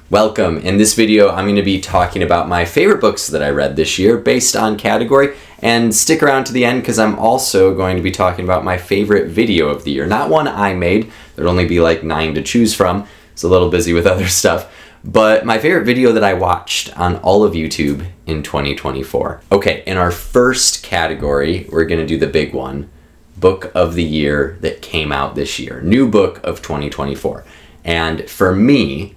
Welcome. In this video, I'm going to be talking about my favorite books that I read this year based on category, and stick around to the end because I'm also going to be talking about my favorite video of the year. Not one I made, there'd only be like 9 to choose from. It's a little busy with other stuff, but my favorite video that I watched on all of YouTube in 2024. Okay, in our first category, we're going to do the big one, book of the year that came out this year, new book of 2024. And for me,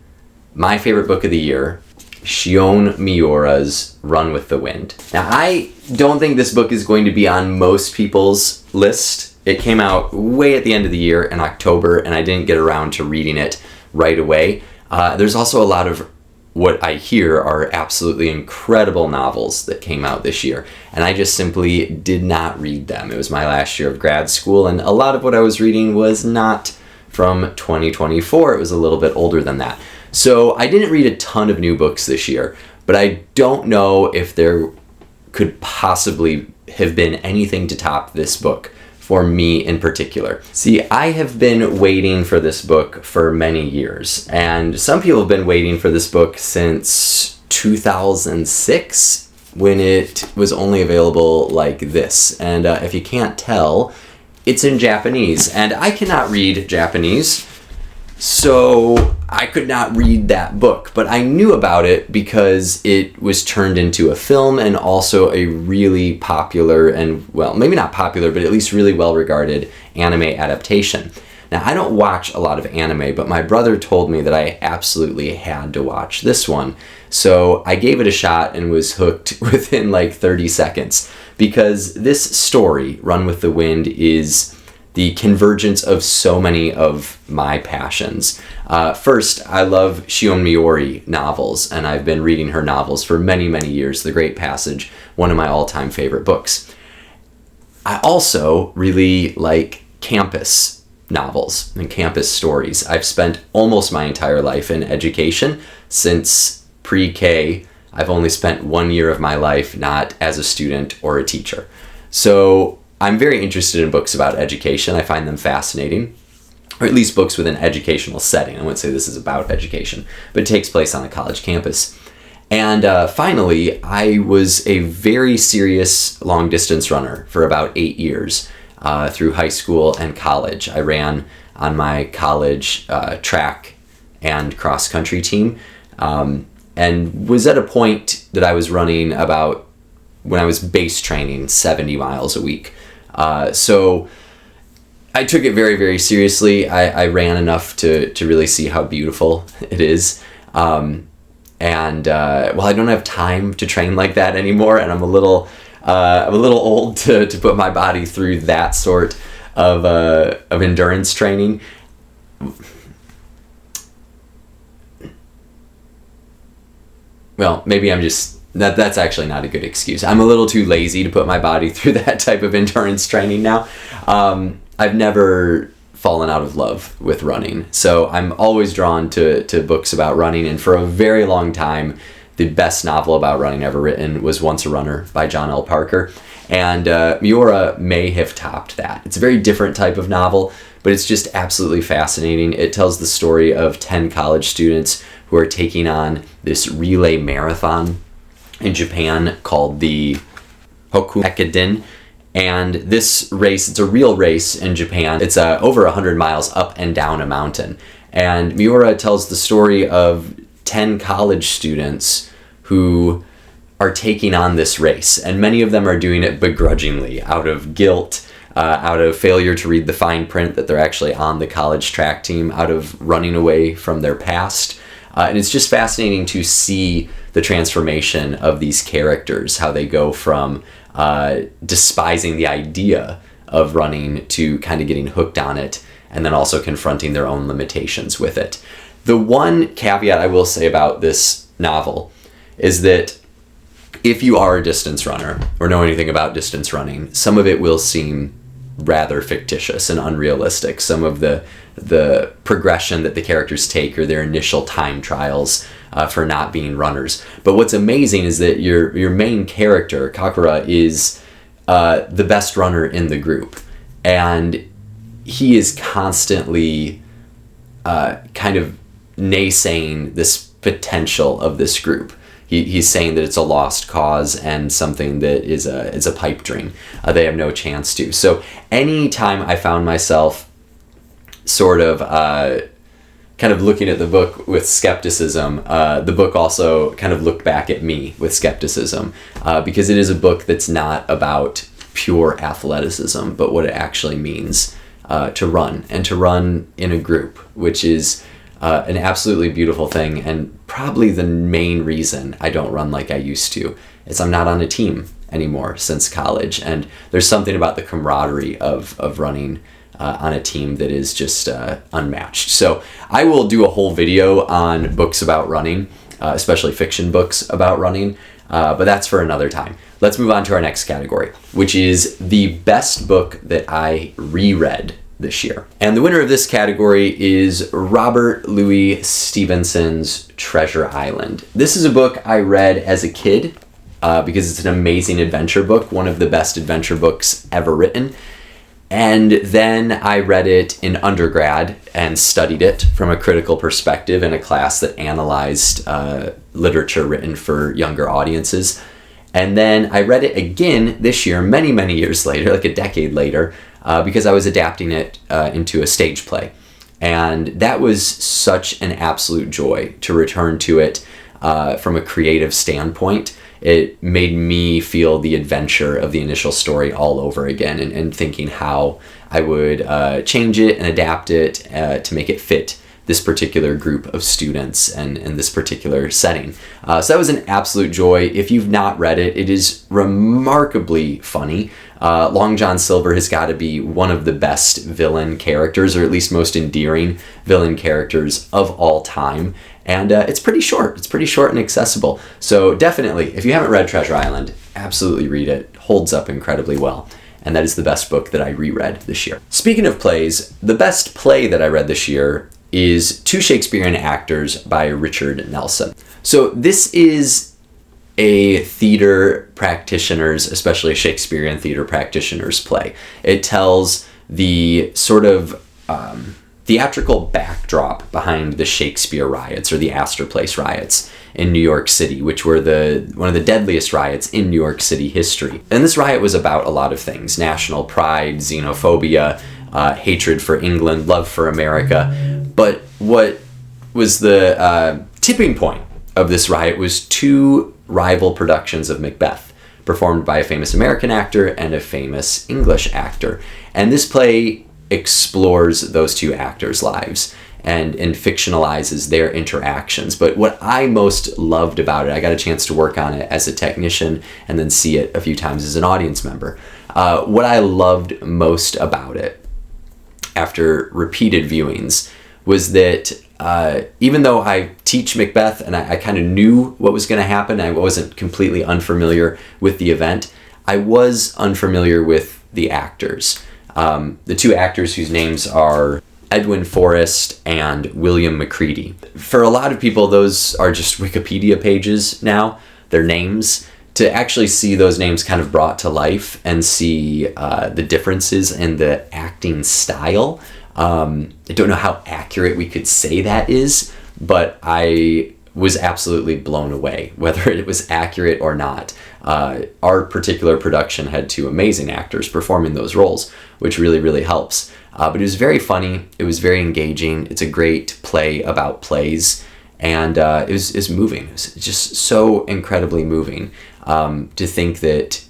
my favorite book of the year, Shion Miura's Run with the Wind. Now, I don't think this book is going to be on most people's list. It came out way at the end of the year in October, and I didn't get around to reading it right away. There's also a lot of what I hear are absolutely incredible novels that came out this year, and I just simply did not read them. It was my last year of grad school, and a lot of what I was reading was not from 2024. It was a little bit older than that. So I didn't read a ton of new books this year, but I don't know if there could possibly have been anything to top this book for me in particular. See, I have been waiting for this book for many years, and some people have been waiting for this book since 2006 when it was only available like this. And if you can't tell, it's in Japanese, and I cannot read Japanese, so I could not read that book, but I knew about it because it was turned into a film and also a really popular and, well, maybe not popular, but at least really well-regarded anime adaptation. Now, I don't watch a lot of anime, but my brother told me that I absolutely had to watch this one. So I gave it a shot and was hooked within like 30 seconds because this story, Run with the Wind, is the convergence of so many of my passions. First, I love Shion Miura novels, and I've been reading her novels for many, many years. The Great Passage, one of my all-time favorite books. I also really like campus novels and campus stories. I've spent almost my entire life in education. Since pre-K, I've only spent 1 year of my life not as a student or a teacher. So I'm very interested in books about education. I find them fascinating, or at least books with an educational setting. I wouldn't say this is about education, but it takes place on a college campus. And finally, I was a very serious long-distance runner for about 8 years through high school and college. I ran on my college track and cross-country team, and was at a point that I was running about, when I was base training, 70 miles a week. So I took it very, very seriously. I ran enough to really see how beautiful it is. Well, I don't have time to train like that anymore, and I'm a little old to put my body through that sort of endurance training. Well, maybe I'm just... That's actually not a good excuse. I'm a little too lazy to put my body through that type of endurance training now. I've never fallen out of love with running, so I'm always drawn to books about running, and for a very long time, the best novel about running ever written was Once a Runner by John L. Parker, and Miura may have topped that. It's a very different type of novel, but it's just absolutely fascinating. It tells the story of 10 college students who are taking on this relay marathon in Japan called the Hoku Ekiden. And this race, it's a real race in Japan. It's over 100 miles up and down a mountain. And Miura tells the story of 10 college students who are taking on this race. And many of them are doing it begrudgingly, out of guilt, out of failure to read the fine print that they're actually on the college track team, out of running away from their past. And it's just fascinating to see the transformation of these characters, how they go from despising the idea of running to kind of getting hooked on it, and then also confronting their own limitations with it. The one caveat I will say about this novel is that if you are a distance runner or know anything about distance running, some of it will seem rather fictitious and unrealistic. Some of the progression that the characters take, or their initial time trials for not being runners. But what's amazing is that your main character, Kakura, is the best runner in the group, and he is constantly kind of naysaying this potential of this group. He's saying that it's a lost cause and something that is a pipe dream. They have no chance to. So anytime I found myself sort of kind of looking at the book with skepticism, the book also kind of looked back at me with skepticism, because it is a book that's not about pure athleticism, but what it actually means to run, and to run in a group, which is an absolutely beautiful thing, and probably the main reason I don't run like I used to is I'm not on a team anymore since college, and there's something about the camaraderie of running on a team that is just unmatched. So I will do a whole video on books about running, especially fiction books about running, but that's for another time. Let's move on to our next category, which is the best book that I reread this year. And the winner of this category is Robert Louis Stevenson's Treasure Island. This is a book I read as a kid because it's an amazing adventure book, one of the best adventure books ever written. And then I read it in undergrad and studied it from a critical perspective in a class that analyzed literature written for younger audiences. And then I read it again this year, many, many years later, like a decade later, because I was adapting it into a stage play. And that was such an absolute joy to return to it from a creative standpoint. It made me feel the adventure of the initial story all over again, and thinking how I would change it and adapt it to make it fit this particular group of students and this particular setting. So that was an absolute joy. If you've not read it, it is remarkably funny. Long John Silver has got to be one of the best villain characters, or at least most endearing villain characters of all time. And it's pretty short. It's pretty short and accessible. So definitely, if you haven't read Treasure Island, absolutely read it. It holds up incredibly well. And that is the best book that I reread this year. Speaking of plays, the best play that I read this year is Two Shakespearean Actors by Richard Nelson. So this is a theater practitioner's, especially a Shakespearean theater practitioner's play. It tells the sort of theatrical backdrop behind the Shakespeare riots, or the Astor Place riots in New York City, which were one of the deadliest riots in New York City history. And this riot was about a lot of things: national pride, xenophobia, hatred for England, love for America. But what was the tipping point of this riot was two rival productions of Macbeth, performed by a famous American actor and a famous English actor. And this play explores those two actors' lives and fictionalizes their interactions. But what I most loved about it, I got a chance to work on it as a technician and then see it a few times as an audience member. What I loved most about it, after repeated viewings, was that even though I teach Macbeth and I kind of knew what was going to happen, I wasn't completely unfamiliar with the event, I was unfamiliar with the actors. The two actors whose names are Edwin Forrest and William Macready. For a lot of people, those are just Wikipedia pages now, their names. To actually see those names kind of brought to life and see the differences in the acting style, I don't know how accurate we could say that is, but I was absolutely blown away, whether it was accurate or not. Our particular production had two amazing actors performing those roles, which really, really helps. But it was very funny. It was very engaging. It's a great play about plays, and it was moving. It was just so incredibly moving to think that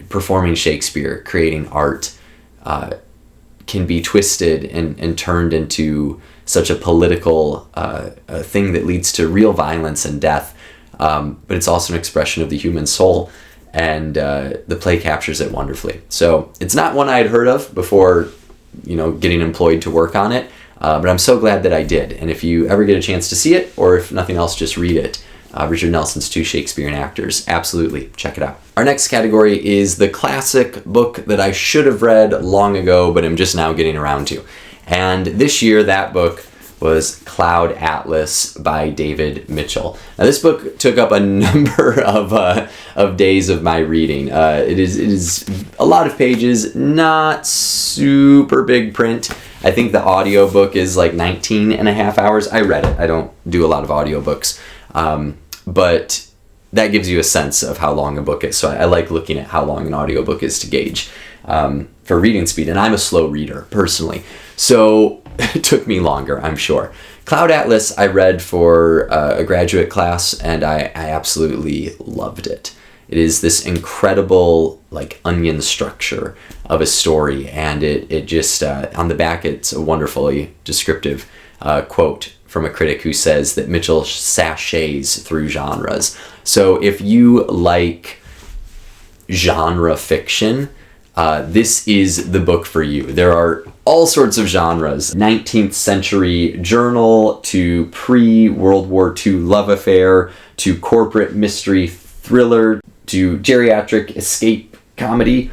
performing Shakespeare, creating art, can be twisted and turned into such a political thing that leads to real violence and death. But it's also an expression of the human soul, and the play captures it wonderfully. So it's not one I had heard of before, getting employed to work on it, but I'm so glad that I did. And if you ever get a chance to see it, or if nothing else, just read it. Richard Nelson's Two Shakespearean Actors. Absolutely, check it out. Our next category is the classic book that I should have read long ago, but I'm just now getting around to. And this year, that book was Cloud Atlas by David Mitchell. Now, this book took up a number of days of my reading. It is a lot of pages, not super big print, I think the audiobook is like 19 and a half hours. I read it. I don't do a lot of audiobooks. But that gives you a sense of how long a book is. So I like looking at how long an audiobook is to gauge for reading speed. And I'm a slow reader, personally. So it took me longer, I'm sure. Cloud Atlas I read for a graduate class, and I absolutely loved it. It is this incredible, like, onion structure of a story, and it just, on the back, it's a wonderfully descriptive quote from a critic who says that Mitchell sachets through genres. So if you like genre fiction, this is the book for you. There are all sorts of genres, 19th century journal to pre-World War II love affair to corporate mystery thriller to geriatric escape comedy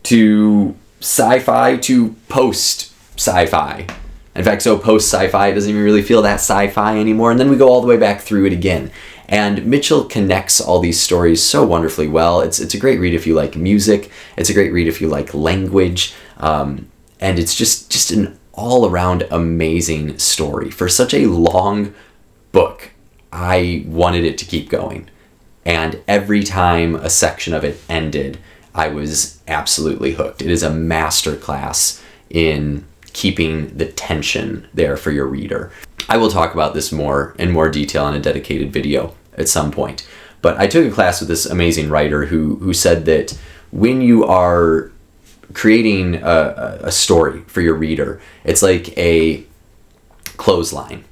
to sci-fi to post-sci-fi. In fact, so post-sci-fi doesn't even really feel that sci-fi anymore. And then we go all the way back through it again. And Mitchell connects all these stories so wonderfully well. It's a great read if you like music. It's a great read if you like language. And it's just an all-around amazing story. For such a long book, I wanted it to keep going. And every time a section of it ended, I was absolutely hooked. It is a masterclass in keeping the tension there for your reader. I will talk about this in more detail in a dedicated video at some point. But I took a class with this amazing writer who said that when you are creating a story for your reader, it's like a clothesline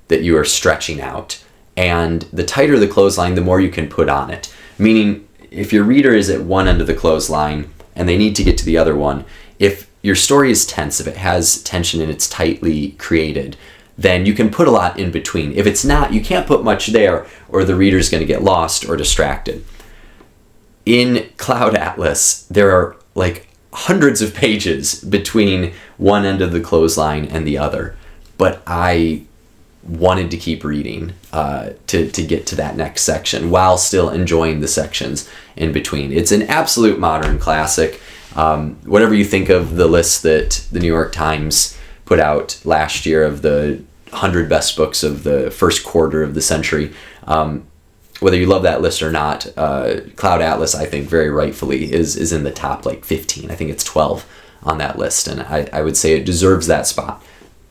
that you are stretching out. And the tighter the clothesline, the more you can put on it. Meaning, if your reader is at one end of the clothesline and they need to get to the other one, if your story is tense, if it has tension and it's tightly created, then you can put a lot in between. If it's not, you can't put much there, or the reader's going to get lost or distracted. In Cloud Atlas, there are like hundreds of pages between one end of the clothesline and the other, but I wanted to keep reading to get to that next section while still enjoying the sections in between. It's an absolute modern classic. Whatever you think of the list that the New York Times put out last year of the 100 best books of the first quarter of the century, whether you love that list or not, Cloud Atlas, I think very rightfully is in the top like 15. I think it's 12 on that list, and I would say it deserves that spot,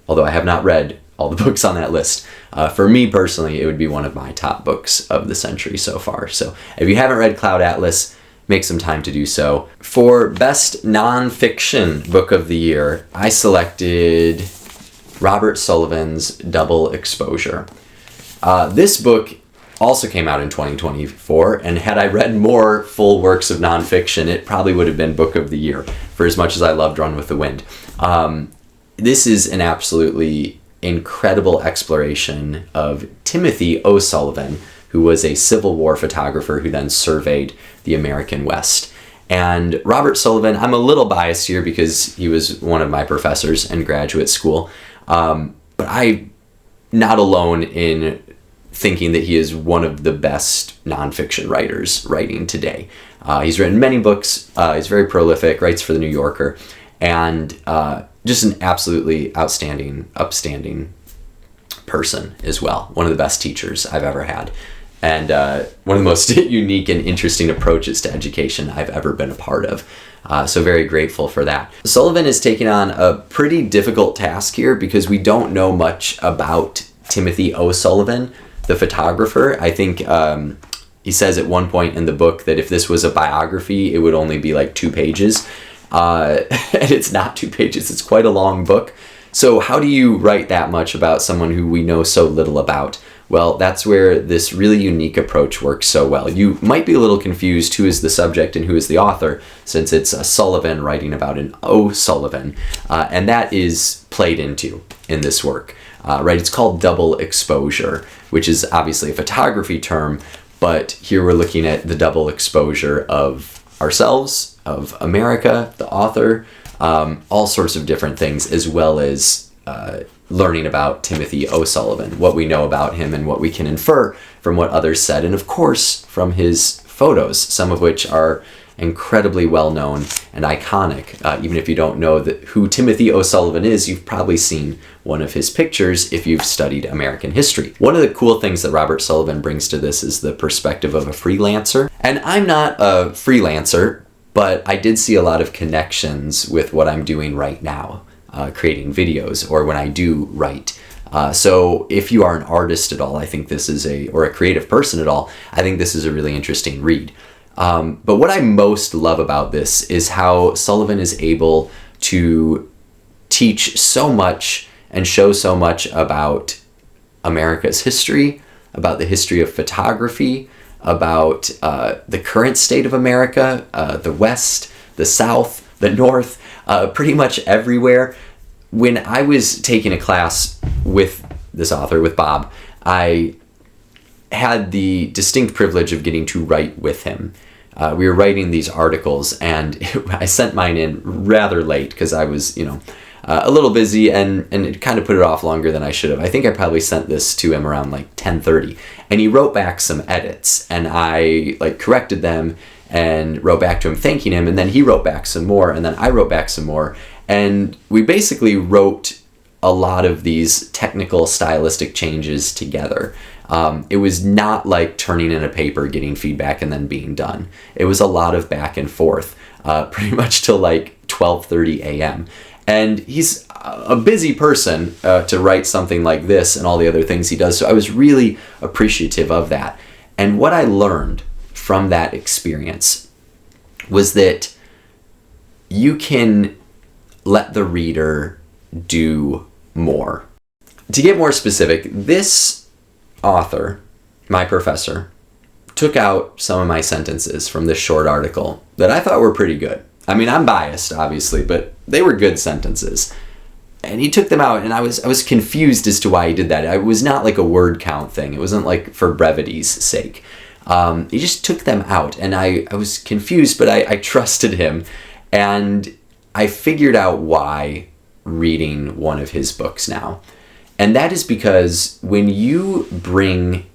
although I have not read all the books on that list. For me personally, it would be one of my top books of the century so far. So if you haven't read Cloud Atlas, make some time to do so. For best nonfiction book of the year, I selected Robert Sullivan's Double Exposure. This book also came out in 2024, and had I read more full works of nonfiction, it probably would have been book of the year, for as much as I loved Run with the Wind. This is an absolutely incredible exploration of Timothy O'Sullivan, who was a Civil War photographer who then surveyed the American West. And Robert Sullivan, I'm a little biased here because he was one of my professors in graduate school, but I'm not alone in thinking that he is one of the best nonfiction writers writing today. He's written many books, he's very prolific, writes for the New Yorker, and just an absolutely outstanding, upstanding person as well. One of the best teachers I've ever had. And one of the most unique and interesting approaches to education I've ever been a part of. So very grateful for that. Sullivan is taking on a pretty difficult task here because we don't know much about Timothy O'Sullivan, the photographer. I think he says at one point in the book that if this was a biography, it would only be like 2 pages. And it's not 2 pages, it's quite a long book. So how do you write that much about someone who we know so little about? Well, that's where this really unique approach works so well. You might be a little confused who is the subject and who is the author, since it's a Sullivan writing about an O'Sullivan, and that is played into in this work. Right? It's called double exposure, which is obviously a photography term, but here we're looking at the double exposure of ourselves, of America, the author, all sorts of different things, as well as learning about Timothy O'Sullivan, what we know about him and what we can infer from what others said, and of course from his photos, some of which are incredibly well-known and iconic. Even if you don't know who Timothy O'Sullivan is, you've probably seen one of his pictures if you've studied American history. One of the cool things that Robert Sullivan brings to this is the perspective of a freelancer. And I'm not a freelancer, but I did see a lot of connections with what I'm doing right now, creating videos, or when I do write. So if you are an artist at all, I think this is or a creative person at all, I think this is a really interesting read. But what I most love about this is how Sullivan is able to teach so much and show so much about America's history, about the history of photography, about the current state of America, the West, the South, the North, pretty much everywhere. When I was taking a class with this author, with Bob, I had the distinct privilege of getting to write with him. We were writing these articles, and I sent mine in rather late because I was, a little busy, and it kind of put it off longer than I should have. I think I probably sent this to him around like 10:30, and he wrote back some edits, and I corrected them and wrote back to him thanking him, and then he wrote back some more, and then I wrote back some more, and we basically wrote a lot of these technical stylistic changes together. It was not like turning in a paper, getting feedback, and then being done. It was a lot of back and forth, pretty much till like 12:30 a.m. And he's a busy person to write something like this and all the other things he does. So I was really appreciative of that. And what I learned from that experience was that you can let the reader do more. To get more specific, this author, my professor, took out some of my sentences from this short article that I thought were pretty good. I mean, I'm biased, obviously, but they were good sentences. And he took them out, and I was confused as to why he did that. It was not like a word count thing. It wasn't like for brevity's sake. He just took them out, and I was confused, but I trusted him. And I figured out why reading one of his books now. And that is because when you bring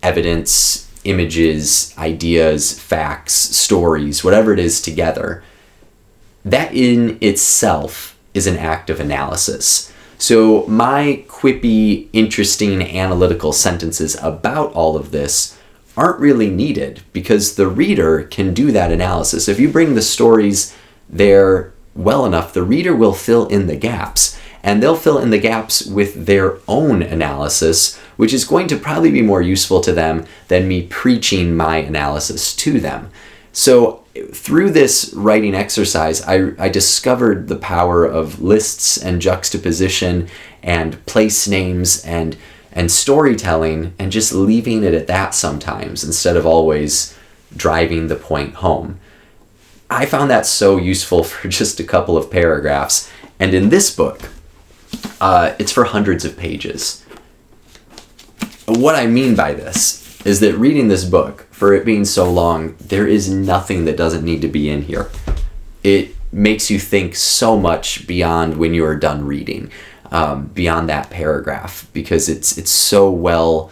evidence, images, ideas, facts, stories, whatever it is together, that in itself is an act of analysis. So my quippy, interesting, analytical sentences about all of this aren't really needed because the reader can do that analysis. If you bring the stories there well enough, the reader will fill in the gaps. And they'll fill in the gaps with their own analysis, which is going to probably be more useful to them than me preaching my analysis to them. So through this writing exercise, I discovered the power of lists and juxtaposition and place names and storytelling, and just leaving it at that sometimes instead of always driving the point home. I found that so useful for just a couple of paragraphs. And in this book, it's for hundreds of pages. What I mean by this is that reading this book, for it being so long, there is nothing that doesn't need to be in here. It makes you think so much beyond when you are done reading, beyond that paragraph, because it's so well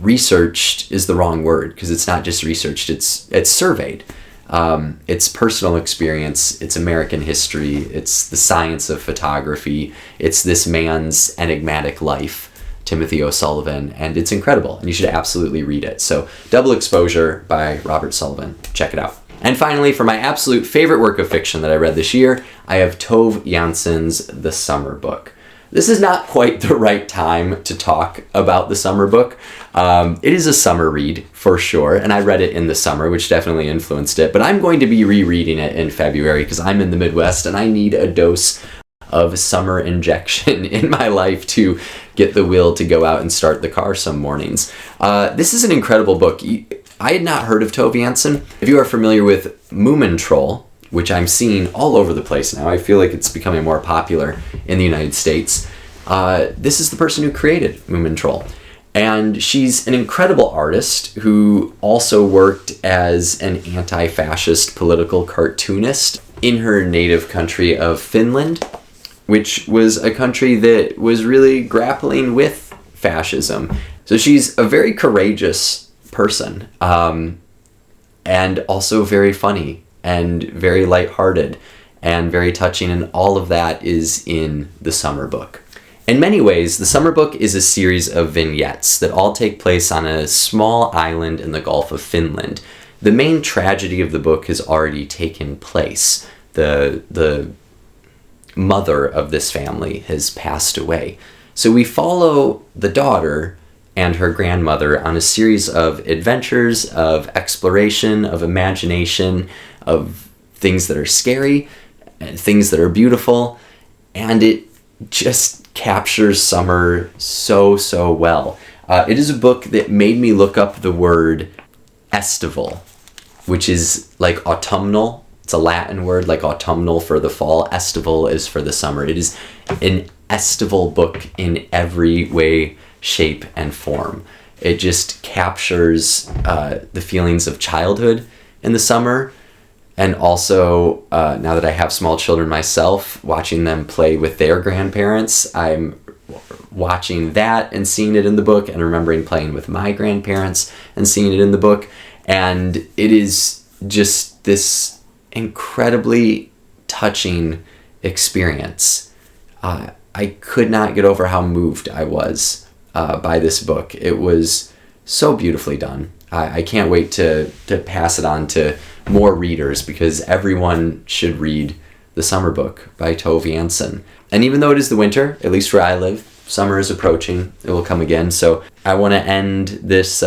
researched is the wrong word, because it's not just researched, it's surveyed. It's personal experience, it's American history, it's the science of photography, it's this man's enigmatic life, Timothy O'Sullivan, and it's incredible, and you should absolutely read it. So, Double Exposure by Robert Sullivan. Check it out. And finally, for my absolute favorite work of fiction that I read this year, I have Tove Jansson's The Summer Book. This is not quite the right time to talk about the summer book. It is a summer read, for sure, and I read it in the summer, which definitely influenced it, but I'm going to be rereading it in February because I'm in the Midwest and I need a dose of summer injection in my life to get the will to go out and start the car some mornings. This is an incredible book. I had not heard of Tove Jansson. If you are familiar with Moomin Troll, which I'm seeing all over the place now, I feel like it's becoming more popular in the United States. This is the person who created Moomin Troll. And she's an incredible artist who also worked as an anti-fascist political cartoonist in her native country of Finland, which was a country that was really grappling with fascism. So she's a very courageous person. and also very funny and very lighthearted and very touching, and all of that is in the summer book. In many ways, the summer book is a series of vignettes that all take place on a small island in the Gulf of Finland. The main tragedy of the book has already taken place. The mother of this family has passed away. So we follow the daughter and her grandmother on a series of adventures, of exploration, of imagination, of things that are scary, and things that are beautiful, and it just captures summer so well. It is a book that made me look up the word estival, which is like autumnal. It's a Latin word, like autumnal for the fall. Estival is for the summer. It is an estival book in every way, shape, and form. It just captures the feelings of childhood in the summer, and also now that I have small children myself, watching them play with their grandparents, I'm watching that and seeing it in the book, and remembering playing with my grandparents and seeing it in the book. And it is just this incredibly touching experience. I could not get over how moved I was by this book. It was so beautifully done. I can't wait to pass it on to more readers, because everyone should read The Summer Book by Tove Jansson. And even though it is the winter, at least where I live, summer is approaching. It will come again. So I want to end this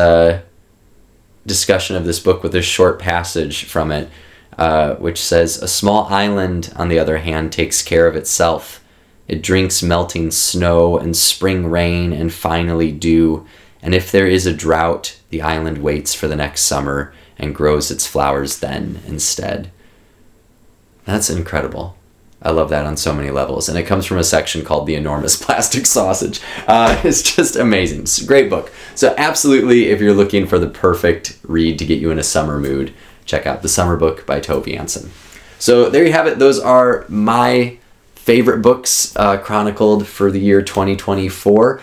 discussion of this book with a short passage from it, which says, "A small island, on the other hand, takes care of itself. It drinks melting snow and spring rain and finally dew, and if there is a drought, the island waits for the next summer and grows its flowers then instead." That's incredible. I love that on so many levels, and it comes from a section called The Enormous Plastic Sausage. It's just amazing. It's a great book. So absolutely, if you're looking for the perfect read to get you in a summer mood, check out The Summer Book by Tove Jansson. So there you have it. Those are my favorite books chronicled for the year 2024.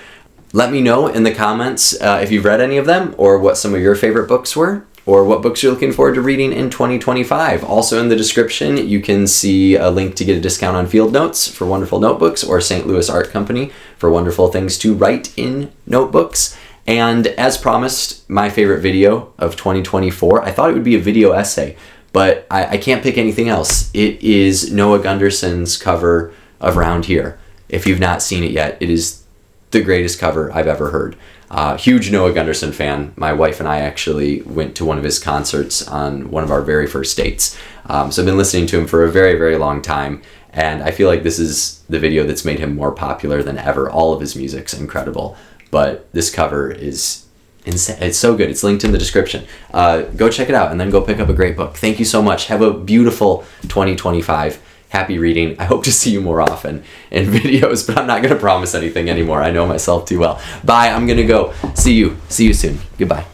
Let me know in the comments if you've read any of them, or what some of your favorite books were, or what books you're looking forward to reading in 2025. Also in the description, you can see a link to get a discount on Field Notes for wonderful notebooks, or St. Louis Art Company for wonderful things to write in notebooks. And as promised, my favorite video of 2024, I thought it would be a video essay, but I can't pick anything else. It is Noah Gunderson's cover of Round Here. If you've not seen it yet, it is the greatest cover I've ever heard. Huge Noah Gunderson fan. My wife and I actually went to one of his concerts on one of our very first dates. So I've been listening to him for a very, very long time, and I feel like this is the video that's made him more popular than ever. All of his music's incredible, but this cover is insane. It's so good. It's linked in the description. Go check it out, and then go pick up a great book. Thank you so much. Have a beautiful 2025. Happy reading. I hope to see you more often in videos, but I'm not going to promise anything anymore. I know myself too well. Bye. I'm going to go. See you soon. Goodbye.